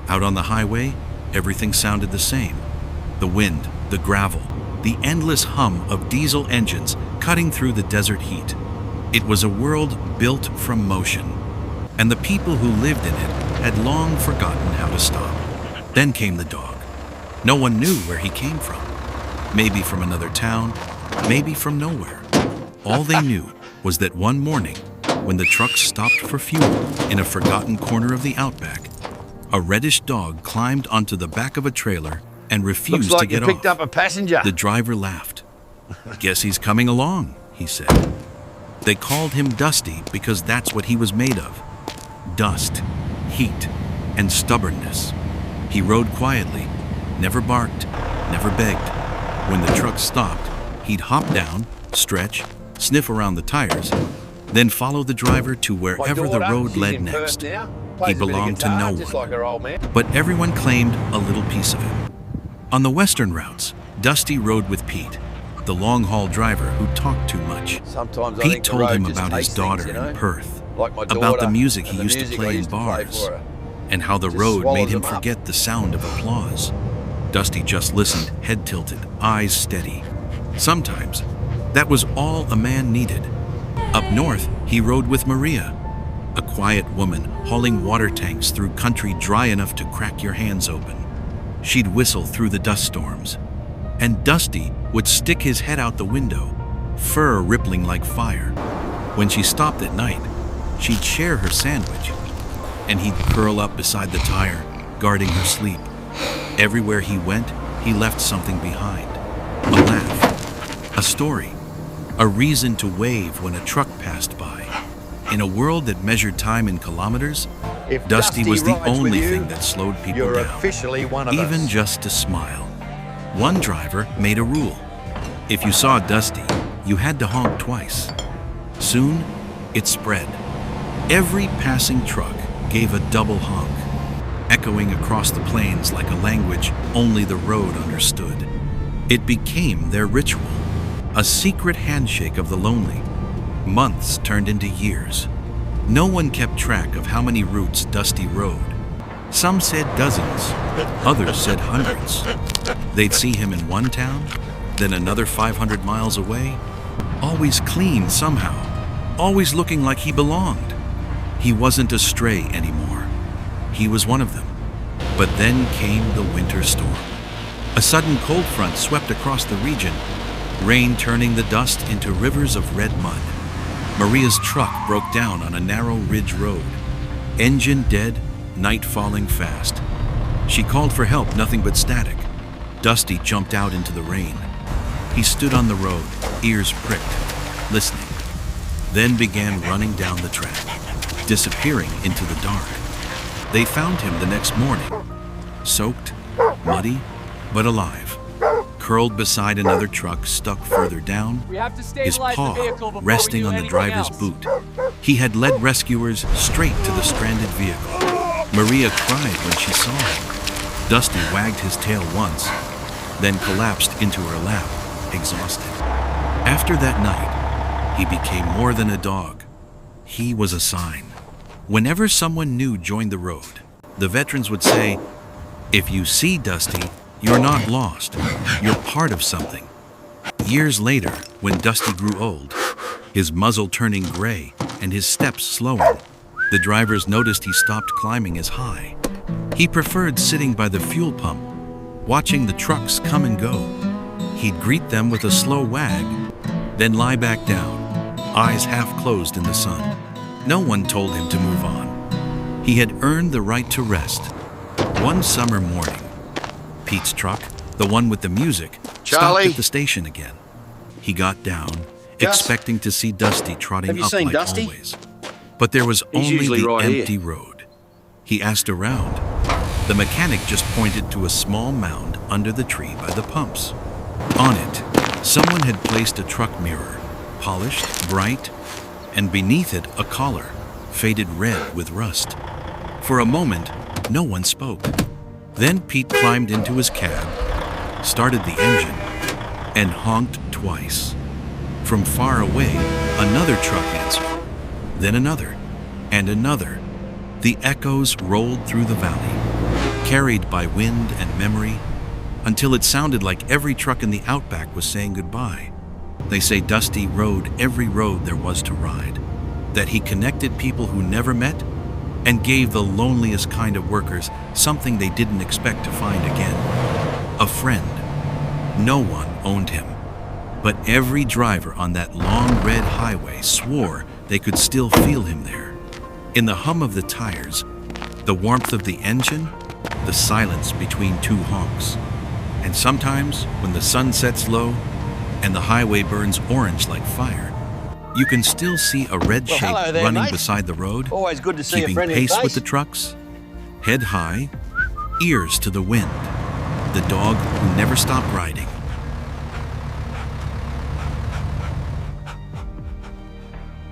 Out on the highway, everything sounded the same. The wind, the gravel, the endless hum of diesel engines cutting through the desert heat. It was a world built from motion, and the people who lived in it had long forgotten how to stop. Then came the dog. No one knew where he came from. Maybe from another town, maybe from nowhere. All they knew was that one morning, when the truck stopped for fuel in a forgotten corner of the outback, a reddish dog climbed onto the back of a trailer and refused to get off. Looks like you picked up a passenger. The driver laughed. "Guess he's coming along," he said. They called him Dusty because that's what he was made of. Dust, heat, and stubbornness. He rode quietly, never barked, never begged. When the truck stopped, he'd hop down, stretch, sniff around the tires, then follow the driver to wherever the road led next. He belonged to no one, but everyone claimed a little piece of him. On the western routes, Dusty rode with Pete, the long-haul driver who talked too much. Pete told him about his daughter in Perth, about the music he used to play in bars, and how the road made him forget the sound of applause. Dusty just listened, head tilted, eyes steady. Sometimes, that was all a man needed. Up north, he rode with Maria, a quiet woman hauling water tanks through country dry enough to crack your hands open. She'd whistle through the dust storms, and Dusty would stick his head out the window, fur rippling like fire. When she stopped at night, she'd share her sandwich, and he'd curl up beside the tire, guarding her sleep. Everywhere he went, he left something behind. A laugh, a story, a reason to wave when a truck passed by. In a world that measured time in kilometers, Dusty was the only thing that slowed people down, officially one of even us. just to smile. One driver made a rule. If you saw Dusty, you had to honk twice. Soon, it spread. Every passing truck gave a double honk, echoing across the plains like a language only the road understood. It became their ritual, a secret handshake of the lonely. Months turned into years. No one kept track of how many routes Dusty rode. Some said dozens, others said hundreds. They'd see him in one town, then another 500 miles away, always clean somehow, always looking like he belonged. He wasn't a stray anymore. He was one of them. But then came the winter storm. A sudden cold front swept across the region, rain turning the dust into rivers of red mud. Maria's truck broke down on a narrow ridge road. Engine dead, night falling fast. She called for help, nothing but static. Dusty jumped out into the rain. He stood on the road, ears pricked, listening, then began running down the track, disappearing into the dark. They found him the next morning, soaked, muddy, but alive, curled beside another truck stuck further down, his paw resting on the driver's boot. He had led rescuers straight to the stranded vehicle. Maria cried when she saw him. Dusty wagged his tail once, then collapsed into her lap, exhausted. After that night, he became more than a dog. He was a sign. Whenever someone new joined the road, the veterans would say, "If you see Dusty, you're not lost. You're part of something." Years later, when Dusty grew old, his muzzle turning gray and his steps slowing, the drivers noticed he stopped climbing as high. He preferred sitting by the fuel pump, watching the trucks come and go. He'd greet them with a slow wag, then lie back down, eyes half closed in the sun. No one told him to move on. He had earned the right to rest. One summer morning, Pete's truck, the one with the music, stopped at the station again. He got down, expecting to see Dusty trotting up like always. But there was only the empty road. He asked around. The mechanic just pointed to a small mound under the tree by the pumps. On it, someone had placed a truck mirror, polished, bright, and beneath it a collar, faded red with rust. For a moment, no one spoke. Then Pete climbed into his cab, started the engine, and honked twice. From far away, another truck answered, then another, and another. The echoes rolled through the valley. carried by wind and memory, until it sounded like every truck in the outback was saying goodbye. They say Dusty rode every road there was to ride, that he connected people who never met and gave the loneliest kind of workers something they didn't expect to find again: a friend. No one owned him, but every driver on that long red highway swore they could still feel him there. In the hum of the tires, the warmth of the engine, the silence between two honks. And sometimes, when the sun sets low and the highway burns orange like fire, you can still see a red shape hello there, running mate. beside the road, Always good to see a keeping friendly pace face. with the trucks, head high, ears to the wind. The dog who never stopped riding.